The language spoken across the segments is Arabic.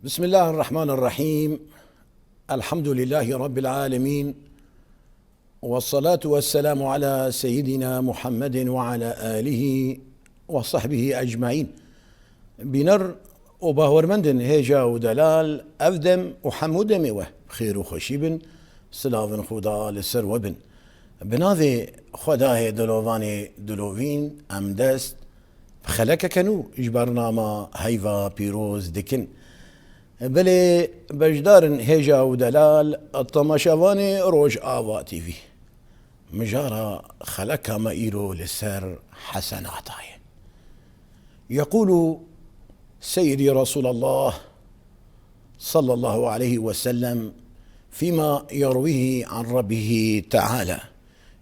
بسم الله الرحمن الرحيم. الحمد لله رب العالمين، والصلاة والسلام على سيدنا محمد وعلى آله وصحبه أجمعين. بنر وباورمندن هيجا ودلال أفدم وحمود ميوه خير وخشيبن سلافن خدا لسر وبن بناذي خداه دلواني دلوين أمدست خلك كانوا إجبرناما هيفا بيروز دكن بلي بجدارن هيجا ودلال الطماشواني روج آوا تي في مجارة خلقها مائيرو لسر حسناتاي. يقول سيدي رسول الله صلى الله عليه وسلم فيما يرويه عن ربه تعالى: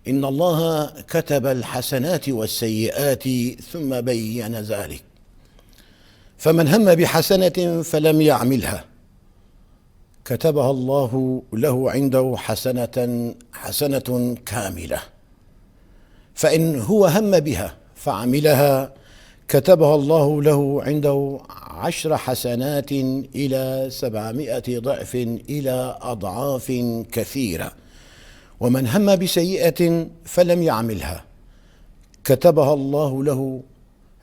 إن الله كتب الحسنات والسيئات ثم بين ذلك، فمن هم بحسنة فلم يعملها كتبها الله له عنده حسنة كاملة، فإن هو هم بها فعملها كتبها الله له عنده 10 حسنات إلى 700 ضعف إلى أضعاف كثيرة. ومن هم بسيئة فلم يعملها كتبها الله له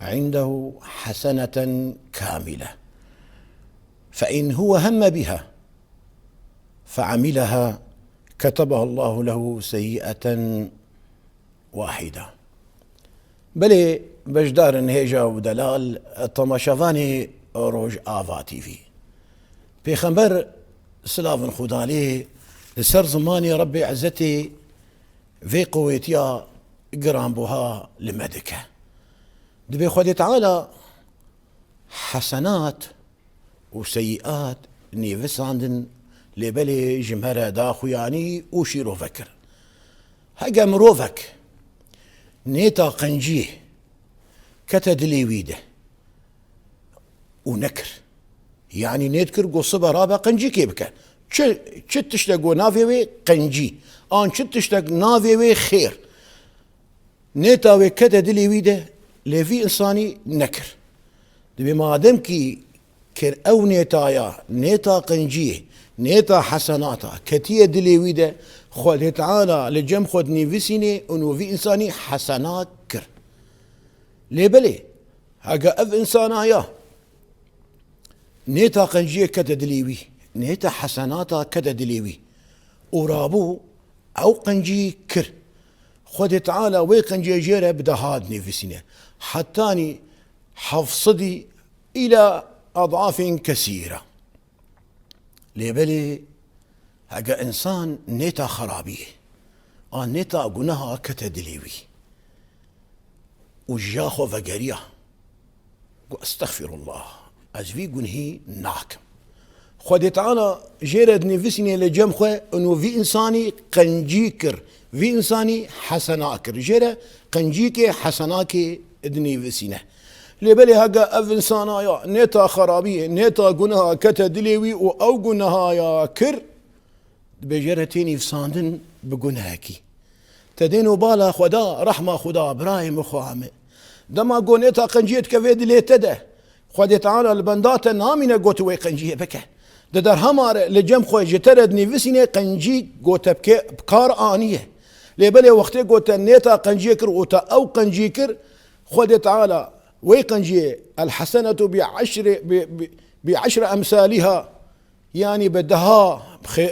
عنده حسنة كاملة، فإن هو هم بها فعملها كتبها الله له سيئة واحدة. بلي بجدار هيجا ودلال طماشافاني روج آفا تي في بيخنبر سلافن خدالي لسر زماني ربي عزتي في قويتيا قرام بها لمدكه دبي خدي تعالى حسنات وسيئات نيفس عندن لبلي جمهرة داخو يعني وشيرو فكر هجا مروفك نيتا قنجيه كتدلي ويده ونكر يعني نيتكر قو صبا رابا قنجي كيبكا تشتاقو نافيوي قنجي آن تشتاق نافيوي خير نيتا وي كتدلي ويده لفي إنساني نكر دبي ما دمكي كر أو نيتايا نيتا قنجيه نيتا حسناتا كتية دليويدة خود تعالى لجم خود نيفسيني انو في إنساني حسنات كر ليبلي هاقا أف إنسانايا نيتا قنجيه كتا دليوي نيتا حسناتا كتا دليوي ورابو أو قنجي كر خود تعالى وي قنجي جيرة بدهاد نيفسيني حتاني حفصدي إلى أضعاف كثيرة ليبلي هاقا إنسان نيتا خرابيه نيتا قناها كتدليوي وجاخو فقريا استغفر الله أزفي قنهي ناكم خود تعالى جيرد نفسني لجمخه انه في انساني قنجيكر في انساني حسناكر جيرة قنجيكي حسناكي ادني فسينه لبلي هاقا اف انسانايا نيتا خرابيه نيتا قنها كتدليوي او قنها يا كر بجرتيني فساندن بقنهاكي تدينو بالا خدا رحمه خدا برايم وخوامه دما قنيتا قنجيت كفيد لي تده خود تعالى البندات نامينه قوتوي قنجيه بكه در همار لجم خوی جترد نیوسینه قنجی گوته بکار آنیه لبلی وقتی گوته نیتا قنجی کر اوتا او قنجی کر خود تعالى وی قنجی الحسنة بعشر أمثالها يعني بدها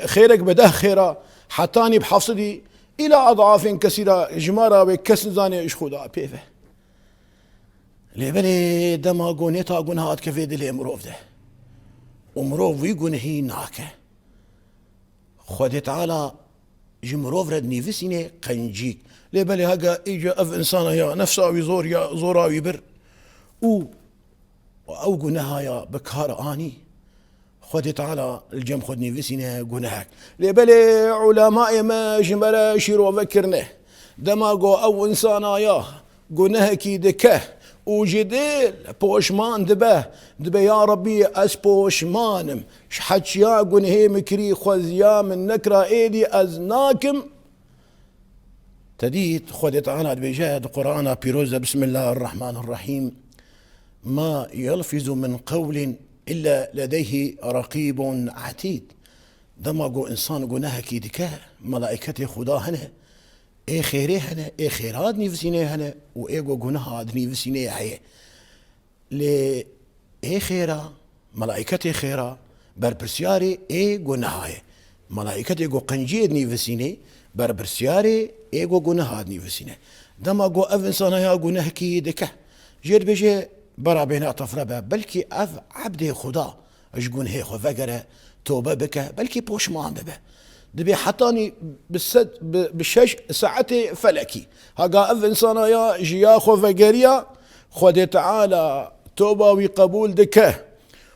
خيرك بده خيرا حتاني بحفصدي إلى أضعاف كثيرة جمارة وكسن زاني إش خدا بيفه لبلی دما قونيتا قنهات كفيد اللي مروف ده ومروف ويقون هي ناكه خود تعالى جمروف رد نيفسيني قنجيك لبالي هاقا ايجا اف انسانا يا نفسا ويزور يا زورا ويبر او قناها يا بكار اني خود تعالى الجم خود نيفسيني قناهك لبالي علماء ما جمرا شيرو فكرنه دماغو او انسانا يا قناهكي دكه وجديل بوشمان دبه يا ربي از بوشمانم شحتشيا قن هي مكري خوزيا من نكرا ايدي از ناكم تديت خدت انا بجاد قرآن بيروزة بسم الله الرحمن الرحيم ما يلفظ من قول إلا لديه رقيب عتيد. دما جو إنسان جناه كيدك ملائكة خدا هنا إيه خيره هنا إيه خيرات نفسينه هنا وإيه جو جناه نفسينه هي لي إيه خيرا ملائكة خيرا بربرسياري إيه جناه ملائكة جو قنجيد نفسينه بربرسياري إيه جو جناه نفسينه دما جو أف إنسان يا جناه كيدك جير بيجي برا بين طفرة بلكي أف عبد خدا أشجون هي خفجرة توبة بك بلكي بوش ما به دبي حطاني بالشش ساعتي فلكي هقا أف إنسان يا جيا خفجريا خد تعالى توبة وقبول دكه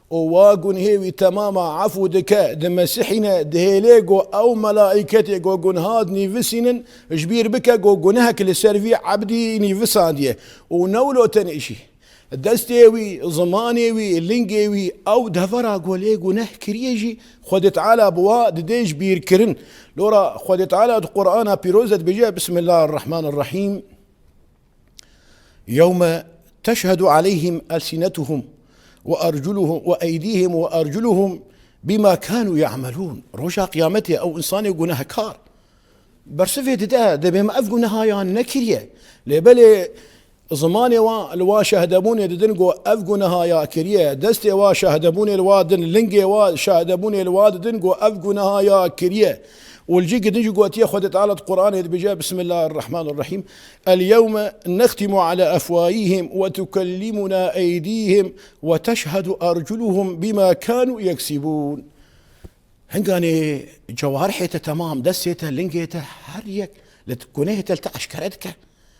وواقون هيوي تماما عفو دكا دمسحنا دهيليغو او ملائكتي جو جون هاد نيفسين جبير بكا جو جونهك لسيرفي عبدي نيفسانديه ونولو تنشي دستيوي زمانيوي لينجيوي او دفرا قولي جونه كريجي خدت على بوا ديج بير كرن لورا خدت على القرآن بيروزة بجاء بسم الله الرحمن الرحيم يوم تشهد عليهم ألسنتهم وأرجلهم وأيديهم وأرجلهم بما كانوا يعملون روشا قيامتي أو إنسان يقولها كار برسفة ده بما أفقونها يعني نكرية لبالي زماني الوا شهدموني ددنقو أفقونها يا كرية دستي وا شهدموني الوادن لنقي وا شهدموني الوادنقو أفقونها يا كرية والجيق دنجي قواتيه خدت على القرآن بجاء بسم الله الرحمن الرحيم اليوم نختم على أفواههم وتكلمنا أيديهم وتشهد أرجلهم بما كانوا يكسبون هنقاني جوارحيته تمام دسيته لنقيته هريك لتكونيه تلتعش كردك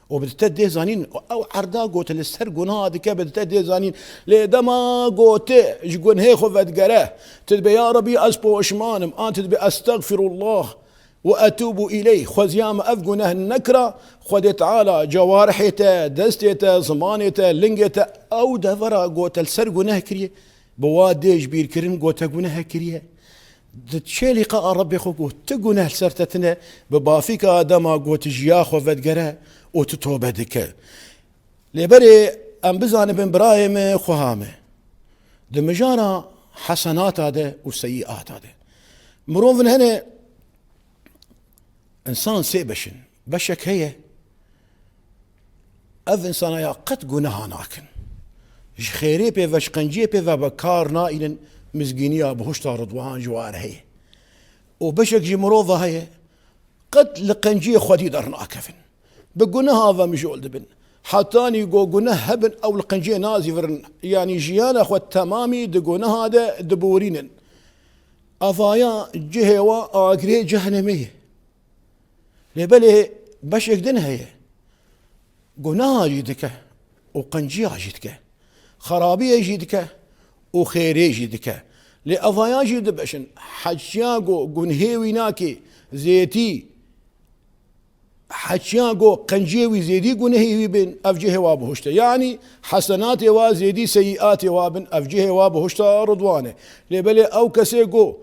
وبتتدي زانين او عردا قوت السر قنادك بتتدي زانين لدما قوت جقون هي خفت قراه تدبي يا ربي اسبو اشمانم انت تدبي استغفر الله واتوب اليه خزيام افقنه النكره خد تعالى جوارحته دستيته زمانته لنقته او دفرا قوت السر قناه كريه بواديج بير كرن قوت قناه كريه تشيلي قاء ربي خوكو تقناه سرتتنا ببافيك دما قوت جيا خفت قراه وتتوبة دكا لبري أم بزان بن برايم خوهامه دمجانا حسنات هذا وسيئات هذا مروفن هنا إنسان سيبشن بشك هي أف إنسان يا قد قناها ناكن خيري بي فش قنجي بي فبكار نائن مزقينيا بهشتا رضوان جوار هي وبشك جي مروفة هي قد لقنجي خدي درنا كفن بقناه هذا مجول دبن حتاني قناه هبن او القنجي نازي فرن يعني جيانا اخوة تمامي دقناه هذا دبورين افايا جهوا اقري جهنمية لبالي باش يقدنها هي قناه جيدك وقنجي جيدك خرابية جيدك وخيري جيدك لأفايا جيد باشن حجاقو قنهيوي ناكي زيتي حجاقو قنجيوي زيدي قنهيوي بن أفجه وابهشتا يعني حسنات وزيدي سيئات وابن أفجه وابهشتا رضوانه لبلي أو كسيقو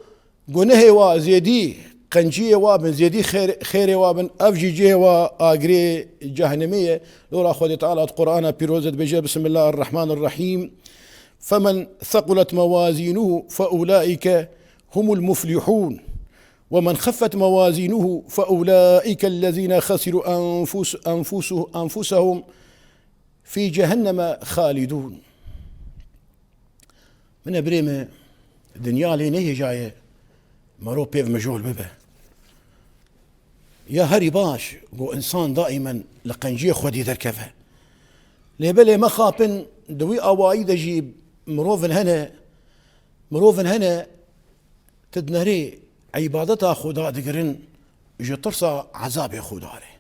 قنهي وزيدي قنجي وابن زيدي خير وابن أفجه وآقري جهنمية لولا أخوة تعالى القرآن بيروزة بجي بسم الله الرحمن الرحيم فمن ثقلت موازينه فأولئك هم المفلحون ومن خفت موازينه فأولئك الذين خسروا أنفسهم في جهنم خالدون من بريمة دنيا لينيه جاية مرو بيف مجهول ببه يا هري باش قو إنسان دائما لقنجي خودي دركفه لبلي مخابن دوي أوايد جيب مروفن هنا تدنري عبادتها خدا دقرن جي ترسى عذاب خدا عليه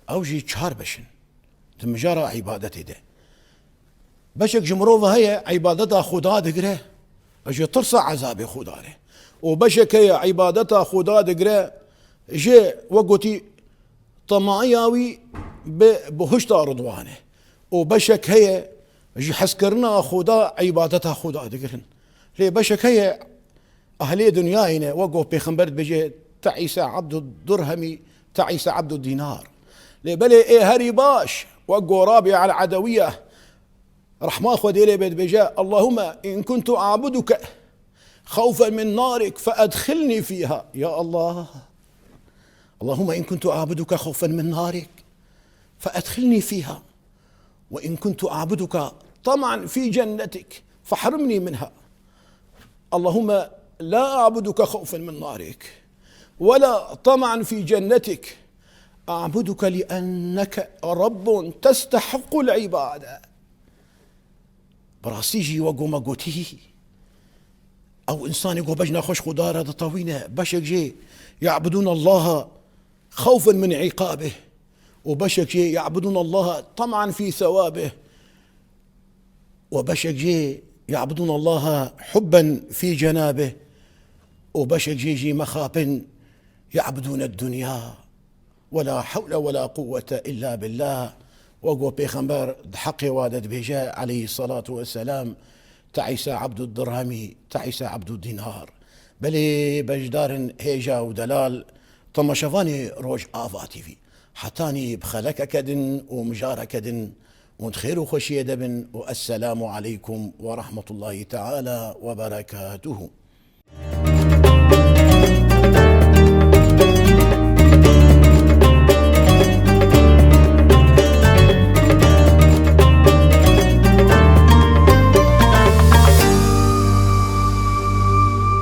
او جي چهار بشن تمجارة عبادتي ده بشك جمروفة هي عبادتها خدا دقره جي ترسى عذاب خدا عليه وبشك هي عبادتها خدا دقره جي وقتي طماعياوي بهشتا رضوانه وبشك هي جي حسكرنا خدا عبادتها خدا دقرن ليه بشك هي أهلي دنيانا وقف بخنبرت بجي تعيس عبد الدرهم تعيس عبد الدينار لبلي إيه هري باش وقو رابع على العدوية رحمة خديلي بيت بجاء اللهم إن كنت أعبدك خوفا من نارك فأدخلني فيها. يا الله، اللهم إن كنت أعبدك خوفا من نارك فأدخلني فيها، وإن كنت أعبدك طمعا في جنتك فحرمني منها. اللهم لا أعبدك خوفا من نارك ولا طمعا في جنتك، أعبدك لأنك رب تستحق العبادة. براسيجي وقوم قوتيه أو إنسان يقول بجنا خوش خدارة طوينة بشك جي يعبدون الله خوفا من عقابه، وبشك جي يعبدون الله طمعا في ثوابه، وبشك جي يعبدون الله حبا في جنابه، وبشك جي مخاب يعبدون الدنيا. ولا حول ولا قوة إلا بالله. وقو بيخمبر حقي وادد بجاء عليه الصلاة والسلام تعيس عبد الدرهم تعيس عبد الدينار. بلي بجدار هيجا ودلال طمشفاني روج آفاتي في حتاني بخلك كدن ومجار كدن وخير وخشية دبن. والسلام عليكم ورحمة الله تعالى وبركاته.